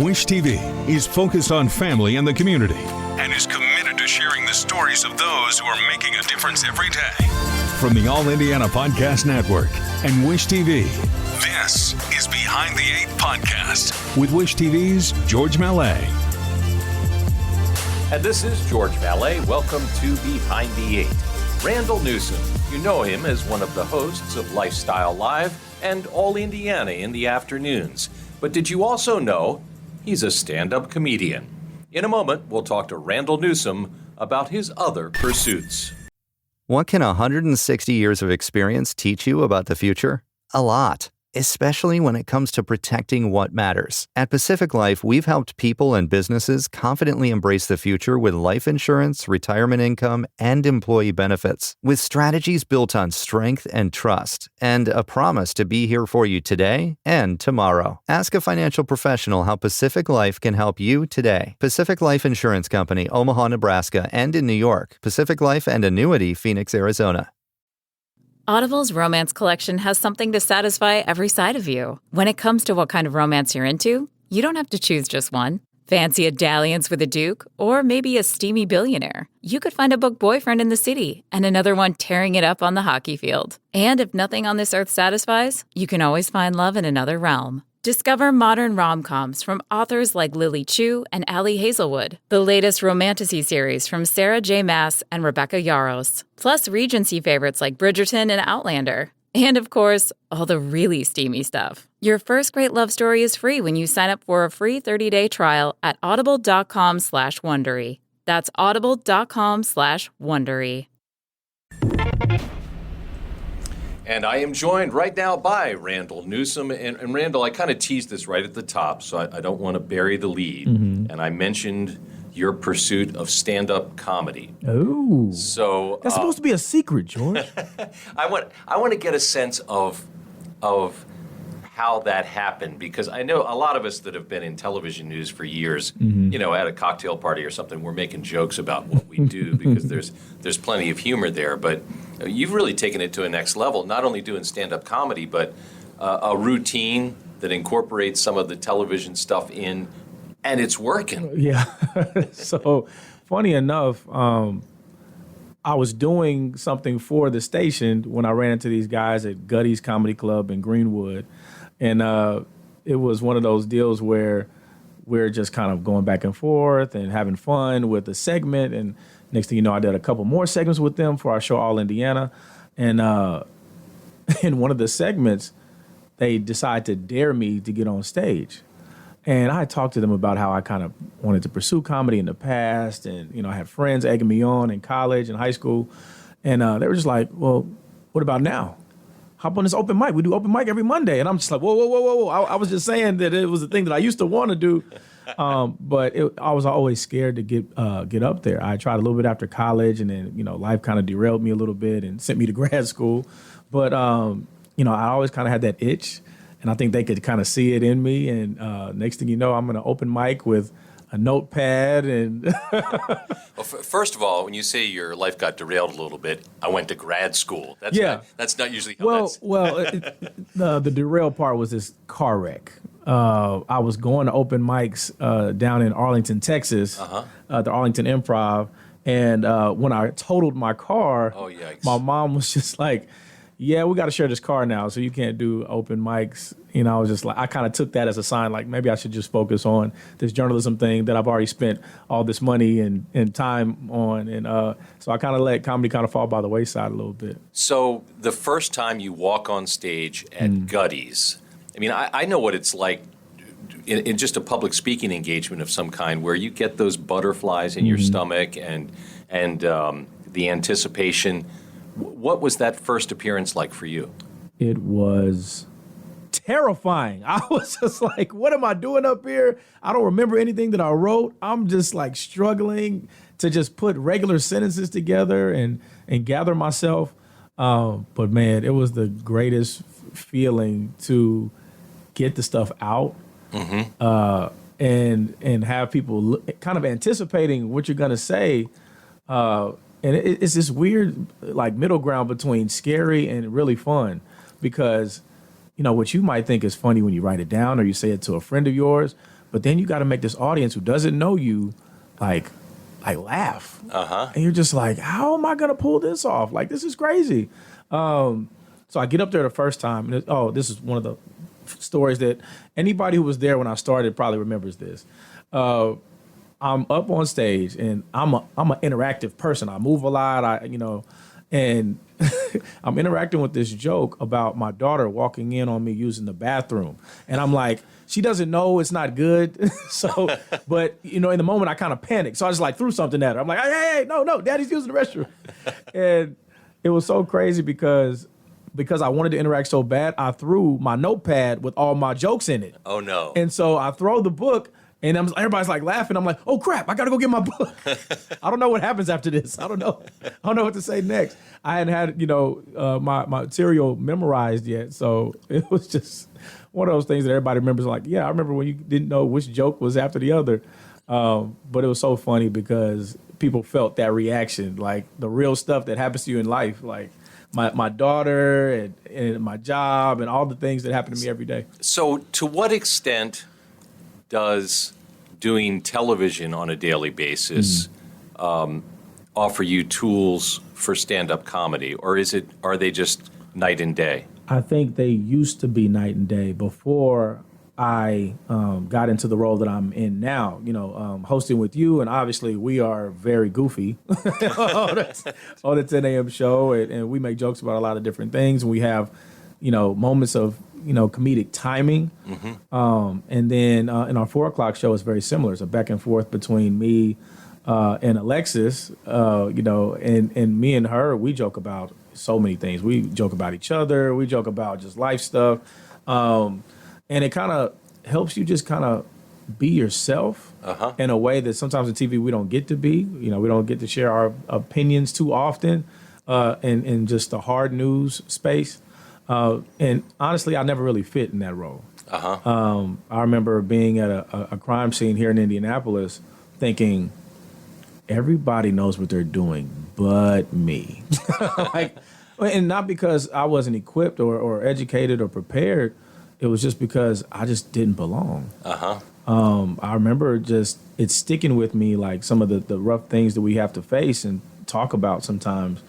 Wish TV is focused on family and the community and is committed to sharing the stories of those who are making a difference every day. From the All Indiana Podcast Network and Wish TV, this is Behind the Eight Podcast with Wish TV's George Mallet. And this is George Mallet. Welcome to Behind the Eight. Randall Newsome, you know him as one of the hosts of Lifestyle Live and All Indiana in the afternoons. But did you also know he's a stand-up comedian? In a moment, we'll talk to Randall Newsome about his other pursuits. What can 160 years of experience teach you about the future? A lot, especially when it comes to protecting what matters. At Pacific Life, we've helped people and businesses confidently embrace the future with life insurance, retirement income, and employee benefits. With strategies built on strength and trust, and a promise to be here for you today and tomorrow. Ask a financial professional how Pacific Life can help you today. Pacific Life Insurance Company, Omaha, Nebraska, and in New York. Pacific Life and Annuity, Phoenix, Arizona. Audible's romance collection has something to satisfy every side of you. When it comes to what kind of romance you're into, you don't have to choose just one. Fancy a dalliance with a duke, or maybe a steamy billionaire. You could find a book boyfriend in the city and another one tearing it up on the hockey field. And if nothing on this earth satisfies, you can always find love in another realm. Discover modern rom-coms from authors like Lily Chu and Ali Hazelwood, the latest romantasy series from Sarah J. Maas and Rebecca Yarros, plus Regency favorites like Bridgerton and Outlander. And of course, all the really steamy stuff. Your first great love story is free when you sign up for a free 30-day trial at audible.com/Wondery. That's audible.com/Wondery. And I am joined right now by Randall Newsome. And Randall, I kind of teased this right at the top, so I don't want to bury the lead. Mm-hmm. And I mentioned your pursuit of stand-up comedy. Oh. So that's supposed to be a secret, George. I want to get a sense of how that happened, because I know a lot of us that have been in television news for years, you know, at a cocktail party or something, we're making jokes about what we do because there's plenty of humor there. But you've really taken it to a next level, not only doing stand-up comedy, but a routine that incorporates some of the television stuff in, and it's working. Yeah. So, funny enough, I was doing something for the station when I ran into these guys at Gutty's Comedy Club in Greenwood. And it was one of those deals where we're just kind of going back and forth and having fun with the segment. And next thing you know, I did a couple more segments with them for our show, All Indiana. And in one of the segments, they decided to dare me to get on stage. And I talked to them about how I kind of wanted to pursue comedy in the past. And, you know, I had friends egging me on in college and high school. And they were just like, well, what about now? Hop on this open mic. We do open mic every Monday. And I'm just like, whoa. I was just saying that it was a thing that I used to want to do. But I was always scared to get up there. I tried a little bit after college, and then, you know, life kind of derailed me a little bit and sent me to grad school. But, you know, I always kind of had that itch, and I think they could kind of see it in me. And next thing you know, I'm in an open mic with a notepad and Well, first of all, when you say your life got derailed a little bit, I went to grad school. That's not usually how the derail part was this car wreck. I was going to open mics down in Arlington, Texas, the Arlington Improv, and when I totaled my car, my mom was just like, yeah, we got to share this car now, so you can't do open mics. You know, I was just like, I kind of took that as a sign, like maybe I should just focus on this journalism thing that I've already spent all this money and time on. And so I kind of let comedy kind of fall by the wayside a little bit. So the first time you walk on stage at Gutty's, I mean, I know what it's like in just a public speaking engagement of some kind, where you get those butterflies in your stomach and the anticipation. What was that first appearance like for you? It was terrifying. I was just like, what am I doing up here? I don't remember anything that I wrote. I'm just like struggling to just put regular sentences together and gather myself. But man, it was the greatest feeling to get the stuff out and have people kind of anticipating what you're going to say. And it's this weird, like, middle ground between scary and really fun, because, you know, what you might think is funny when you write it down or you say it to a friend of yours, But then you got to make this audience who doesn't know you, like laugh. And you're just like, how am I going to pull this off? Like, this is crazy. So I get up there the first time, and this is one of the stories that anybody who was there when I started probably remembers this. I'm up on stage, and I'm an interactive person. I move a lot, and I'm interacting with this joke about my daughter walking in on me using the bathroom. And I'm like, she doesn't know it's not good. So, but, in the moment I kind of panicked. So I just threw something at her. I'm like, hey, no, daddy's using the restroom. And it was so crazy because I wanted to interact so bad, I threw my notepad with all my jokes in it. Oh, no. And so I throw the book, and everybody's laughing. I'm like, oh crap, I gotta go get my book. I don't know what happens after this. I don't know what to say next. I hadn't had, my material memorized yet. So it was just one of those things that everybody remembers. Like, yeah, I remember when you didn't know which joke was after the other. But it was so funny because people felt that reaction, like the real stuff that happens to you in life. Like my daughter and my job and all the things that happen to me every day. So to what extent does doing television on a daily basis offer you tools for stand-up comedy, or are they just night and day? I think they used to be night and day before I got into the role that I'm in now, hosting with you. And obviously we are very goofy on the 10 a.m. show. And we make jokes about a lot of different things. And we have, moments of, comedic timing. And then in our 4 o'clock show, it's very similar. It's a back and forth between me and Alexis, and me and her, we joke about so many things. We joke about each other. We joke about just life stuff. And it kind of helps you just kind of be yourself in a way that sometimes in TV we don't get to be. We don't get to share our opinions too often in just the hard news space. And honestly, I never really fit in that role. I remember being at a crime scene here in Indianapolis thinking, everybody knows what they're doing but me. And not because I wasn't equipped or educated or prepared. It was just because I just didn't belong. I remember just it sticking with me, like some of the rough things that we have to face and talk about sometimes.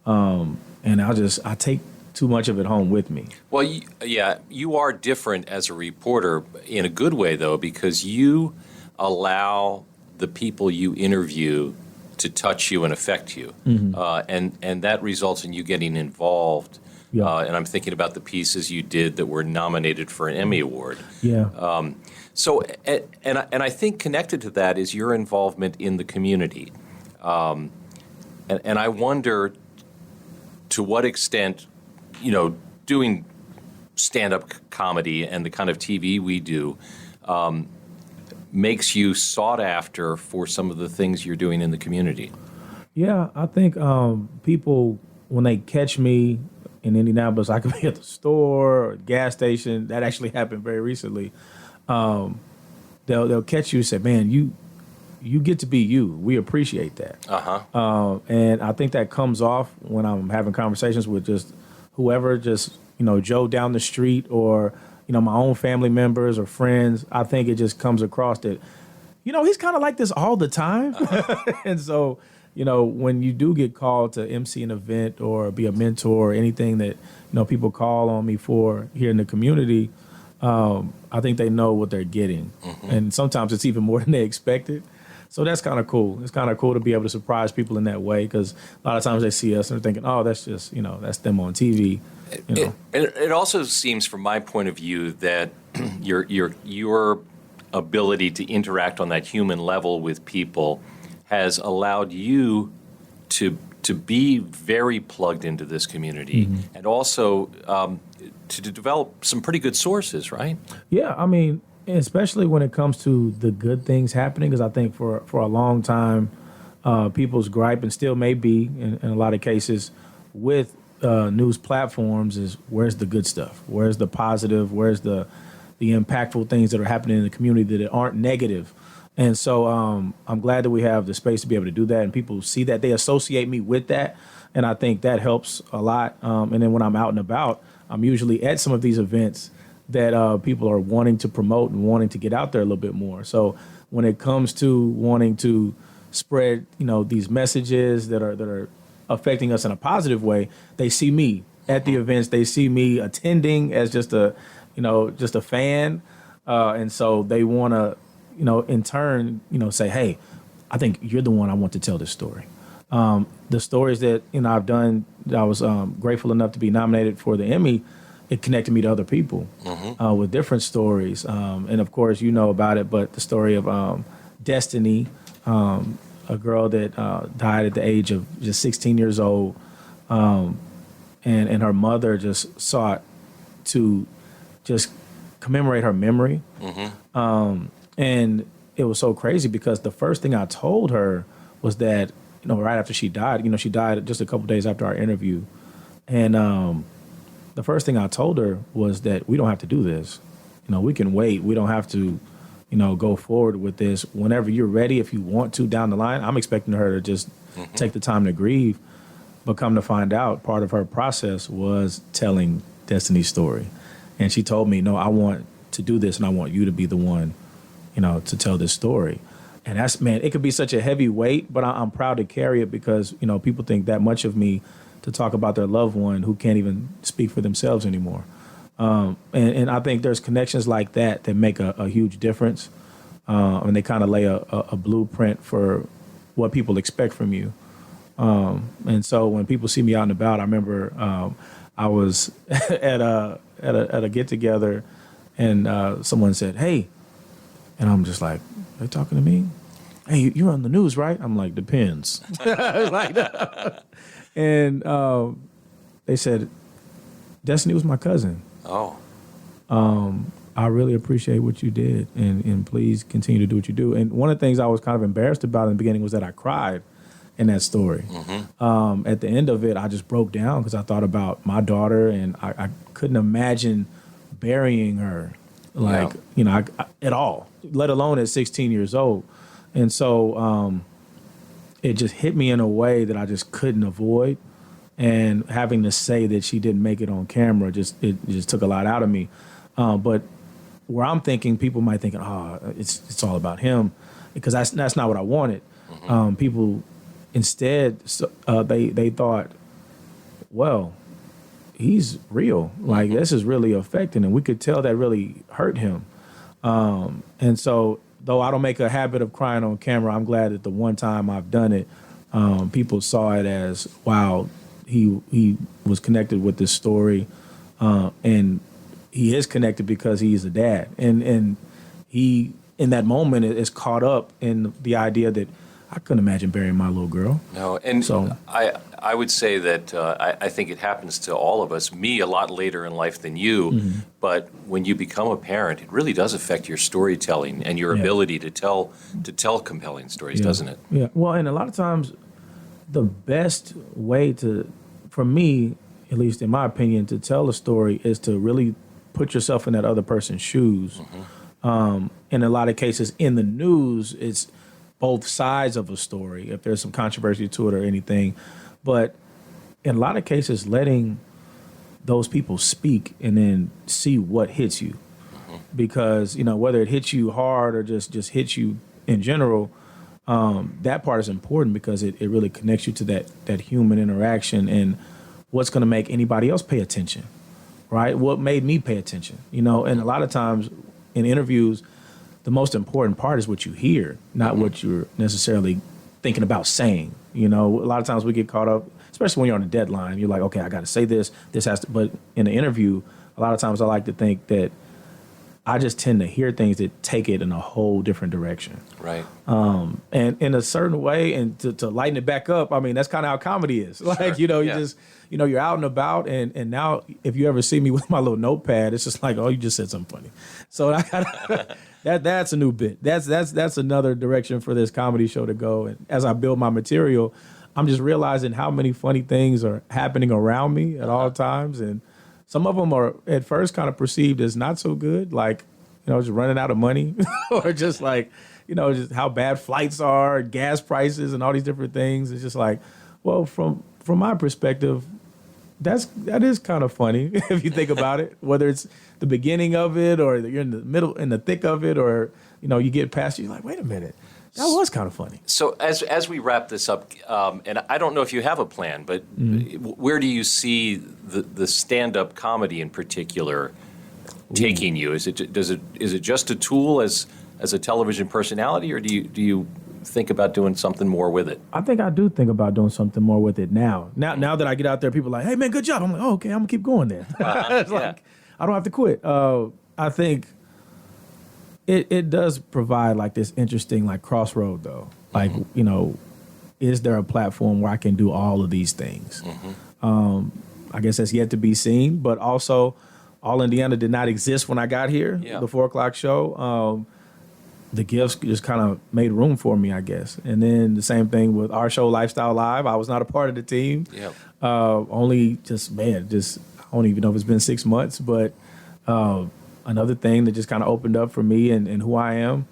And I take too much of it home with me. Well, you are different as a reporter in a good way, though, because you allow the people you interview to touch you and affect you. And that results in you getting involved. And I'm thinking about the pieces you did that were nominated for an Emmy Award. So, and I think connected to that is your involvement in the community. And I wonder to what extent, doing stand-up comedy and the kind of TV we do makes you sought after for some of the things you're doing in the community. Yeah, I think people, when they catch me in Indianapolis, I could be at the store or gas station. That actually happened very recently. They'll catch you and say, man, you get to be you. We appreciate that. And I think that comes off when I'm having conversations with just whoever, just, Joe down the street or, my own family members or friends. I think it just comes across that, he's kind of like this all the time. And so, when you do get called to MC an event or be a mentor or anything that, people call on me for here in the community, I think they know what they're getting. And sometimes it's even more than they expected. So that's kind of cool. It's kind of cool to be able to surprise people in that way because a lot of times they see us and they're thinking, oh, that's just, that's them on TV. It also seems, from my point of view, that your ability to interact on that human level with people has allowed you to be very plugged into this community and also to develop some pretty good sources, right? Yeah, I mean, especially when it comes to the good things happening, because I think for a long time, people's gripe, and still may be in a lot of cases, with news platforms is where's the good stuff? Where's the positive? Where's the impactful things that are happening in the community that aren't negative? And so I'm glad that we have the space to be able to do that, and people see that, they associate me with that, and I think that helps a lot. And then when I'm out and about, I'm usually at some of these events that people are wanting to promote and wanting to get out there a little bit more. So when it comes to wanting to spread, these messages that are affecting us in a positive way, they see me at the events. They see me attending as just a fan, and so they want to, in turn, say, hey, I think you're the one I want to tell this story. The stories that I've done, I was grateful enough to be nominated for the Emmy. It connected me to other people with different stories, and of course you know about it. But the story of Destiny, a girl that died at the age of just 16 years old, and her mother just sought to just commemorate her memory, and it was so crazy because the first thing I told her was that, right after she died, she died just a couple days after our interview. And the first thing I told her was that we don't have to do this. We can wait. We don't have to, go forward with this. Whenever you're ready, if you want to down the line, I'm expecting her to just take the time to grieve. But come to find out, part of her process was telling Destiny's story. And she told me, no, I want to do this and I want you to be the one, to tell this story. And that's, man, it could be such a heavy weight, but I'm proud to carry it because, people think that much of me to talk about their loved one who can't even speak for themselves anymore. And I think there's connections like that make a huge difference. And they kind of lay a blueprint for what people expect from you. And so when people see me out and about, I remember I was at a get together and someone said, "Hey," and I'm just like, "They talking to me? Hey, you're on the news, right?" I'm like, "Depends." And they said, "Destiny was my cousin." Oh. I really appreciate what you did, and please continue to do what you do. And one of the things I was kind of embarrassed about in the beginning was that I cried in that story. At the end of it, I just broke down because I thought about my daughter, and I couldn't imagine burying her, at all, let alone at 16 years old. And so it just hit me in a way that I just couldn't avoid. And having to say that she didn't make it on camera, it just took a lot out of me. But where I'm thinking, people might think, it's all about him, because that's not what I wanted. People instead, they thought, well, he's real. Like, this is really affecting him. We could tell that really hurt him. And so, though I don't make a habit of crying on camera, I'm glad that the one time I've done it, people saw it as, wow, he was connected with this story, and he is connected because he's a dad, and he in that moment is caught up in the idea that I couldn't imagine burying my little girl. No, and so I would say that I think it happens to all of us. Me a lot later in life than you, but when you become a parent, it really does affect your storytelling and your ability to tell compelling stories, doesn't it? Yeah. Well, and a lot of times, the best way for me, at least in my opinion, to tell a story is to really put yourself in that other person's shoes. In a lot of cases in the news, it's both sides of a story, if there's some controversy to it or anything. But in a lot of cases, letting those people speak and then see what hits you. Because, whether it hits you hard or just hits you in general, that part is important because it really connects you to that human interaction and what's going to make anybody else pay attention, right? What made me pay attention, and a lot of times in interviews, the most important part is what you hear, not what you're necessarily thinking about saying. A lot of times we get caught up, especially when you're on a deadline. You're like, okay, I got to say this has to, but in an interview, a lot of times I like to think that I just tend to hear things that take it in a whole different direction. Right. And in a certain way, and to lighten it back up, I mean, that's kind of how comedy is. Like, Sure. you just, you're out and about, and now if you ever see me with my little notepad, it's just like, oh, you just said something funny. So I gotta, that's a new bit. That's another direction for this comedy show to go. And as I build my material, I'm just realizing how many funny things are happening around me at all times, and some of them are at first kind of perceived as not so good, like, just running out of money or just like, just how bad flights are, gas prices and all these different things. It's just like, well, from my perspective, That is kind of funny if you think about it. Whether it's the beginning of it, or you're in the middle, in the thick of it, or you get past, you're like, wait a minute, that was kind of funny. So as we wrap this up, and I don't know if you have a plan, but where do you see the stand-up comedy in particular taking you? Is it just a tool as a television personality, or do you think about doing something more with it? I think I do think about doing something more with it now. Now that I get out there, people are like, hey man, good job. I'm like, oh, okay, I'm gonna keep going there. It's like, I don't have to quit. I think it does provide like this interesting like crossroad though. Like, is there a platform where I can do all of these things? I guess that's yet to be seen, but also All Indiana did not exist when I got here, the 4 o'clock show. The gifts just kind of made room for me, I guess. And then the same thing with our show, Lifestyle Live. I was not a part of the team. Yep. Only I don't even know if it's been 6 months, but another thing that just kind of opened up for me and who I am.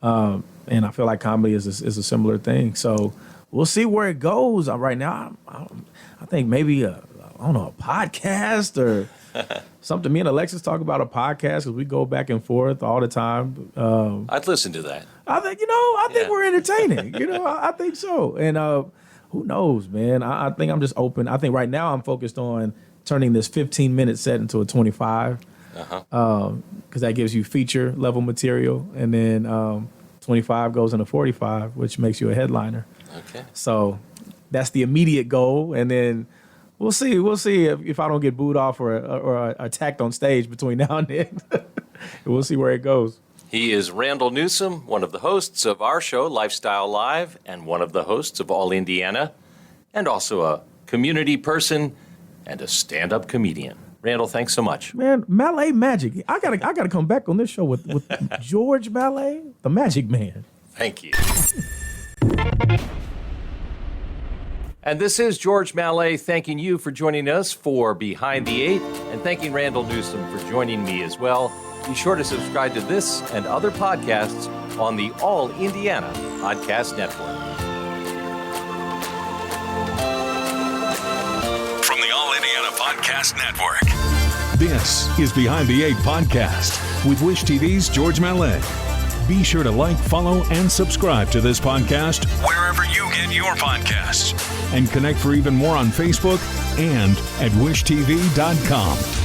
And I feel like comedy is a similar thing. So we'll see where it goes. Right now, I think maybe a podcast or something. Me and Alexis talk about a podcast because we go back and forth all the time. I'd listen to that. I think think we're entertaining. I think so. And who knows, man? I think I'm just open. I think right now I'm focused on turning this 15-minute set into a 25, because that gives you feature level material, and then 25 goes into 45, which makes you a headliner. Okay. So that's the immediate goal, and then we'll see if I don't get booed off or attacked on stage between now and then. We'll see where it goes. He is Randall Newsome, one of the hosts of our show, Lifestyle Live, and one of the hosts of All Indiana, and also a community person and a stand-up comedian. Randall, thanks so much. Man, Mallet Magic. I gotta come back on this show with George Mallet, the Magic Man. Thank you. And this is George Mallet thanking you for joining us for Behind the Eight, and thanking Randall Newsome for joining me as well. Be sure to subscribe to this and other podcasts on the All Indiana Podcast Network. From the All Indiana Podcast Network, this is Behind the Eight Podcast with Wish TV's George Mallet. Be sure to like, follow, and subscribe to this podcast wherever you get your podcasts. And connect for even more on Facebook and at wishtv.com.